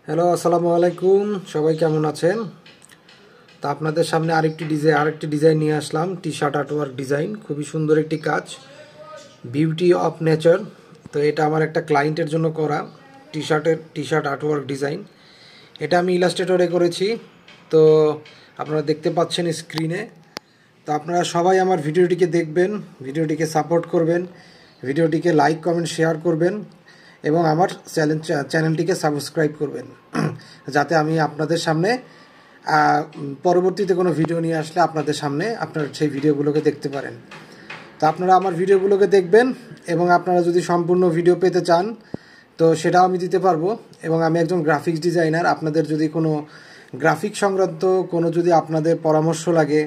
Hello, আসসালামু আলাইকুম। সবাই কেমন আছেন? তো আপনাদের সামনে আরেকটি ডিজাইন নিয়ে আসলাম, টি শার্ট আর্টওয়ার্ক ডিজাইন। খুবই সুন্দর একটি কাজ, বিউটি অফ নেচার। তো এটা আমার একটা ক্লায়েন্টের জন্য করা টি শার্ট আর্টওয়ার্ক ডিজাইন। এটা আমি ইলাস্ট্রেটরে করেছি। তো আপনারা দেখতে পাচ্ছেন স্ক্রিনে। তো আপনারা সবাই আমার ভিডিওটিকে দেখবেন, ভিডিওটিকে সাপোর্ট করবেন, ভিডিওটিকে লাইক কমেন্ট শেয়ার করবেন এবং আমার চ্যানেলটিকে সাবস্ক্রাইব করবেন যাতে আমি আপনাদের সামনে পরবর্তীতে কোনো ভিডিও নিয়ে আসলে আপনাদের সামনে আপনারা সেই ভিডিওগুলোকে দেখতে পারেন। তো আপনারা আমার ভিডিওগুলোকে দেখবেন এবং আপনারা যদি সম্পূর্ণ ভিডিও পেতে চান তো সেটাও আমি দিতে পারবো। এবং আমি একজন গ্রাফিক্স ডিজাইনার। আপনাদের যদি কোনো গ্রাফিক সংক্রান্ত যদি আপনাদের পরামর্শ লাগে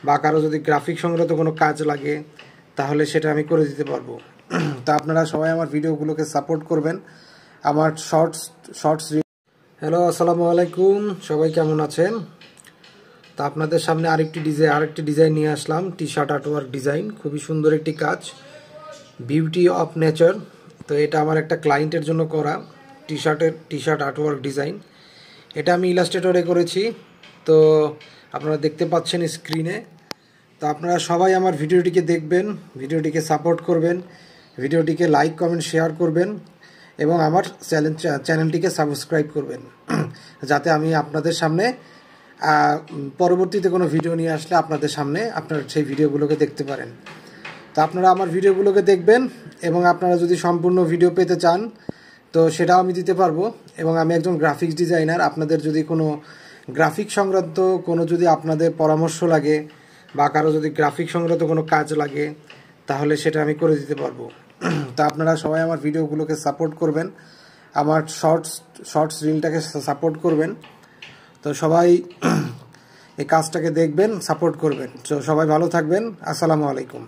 বা কারো যদি গ্রাফিক সংক্রান্ত কোনো কাজ লাগে তাহলে সেটা আমি করে দিতে পারবো। তো আপনারা সবাই আমার ভিডিওগুলোকে সাপোর্ট করবেন। আমার শর্টস হ্যালো, আসসালামু আলাইকুম। সবাই কেমন আছেন? তো আপনাদের সামনে আরেকটি ডিজাইন নিয়ে আসলাম, টি শার্ট আর্টওয়ার্ক ডিজাইন। খুবই সুন্দর একটি কাজ, বিউটি অফ নেচার। তো এটা আমার একটা ক্লায়েন্টের জন্য করা টি শার্ট আর্টওয়ার্ক ডিজাইন। এটা আমি ইলাস্ট্রেটরে করেছি। তো আপনারা দেখতে পাচ্ছেন স্ক্রিনে। তো আপনারা সবাই আমার ভিডিওটিকে দেখবেন, ভিডিওটিকে সাপোর্ট করবেন, ভিডিওটিকে লাইক কমেন্ট শেয়ার করবেন এবং আমার চ্যানেলটিকে সাবস্ক্রাইব করবেন যাতে আমি আপনাদের সামনে পরবর্তীতে কোনো ভিডিও নিয়ে আসলে আপনাদের সামনে আপনারা সেই ভিডিওগুলোকে দেখতে পারেন। তো আপনারা আমার ভিডিওগুলোকে দেখবেন এবং আপনারা যদি সম্পূর্ণ ভিডিও পেতে চান তো সেটাও আমি দিতে পারবো। এবং আমি একজন গ্রাফিক্স ডিজাইনার। আপনাদের যদি কোনো গ্রাফিক সংক্রান্ত যদি আপনাদের পরামর্শ লাগে বা কারো যদি গ্রাফিক সংক্রান্ত কোনো কাজ লাগে তাহলে সেটা আমি করে দিতে পারবো। তো আপনারা সবাই আমার ভিডিওগুলোকে সাপোর্ট করবেন, আমার শর্টস রিলটাকে সাপোর্ট করবেন। তো সবাই এই কাজটাকে দেখবেন, সাপোর্ট করবেন। তো সবাই ভালো থাকবেন। আসসালামু আলাইকুম।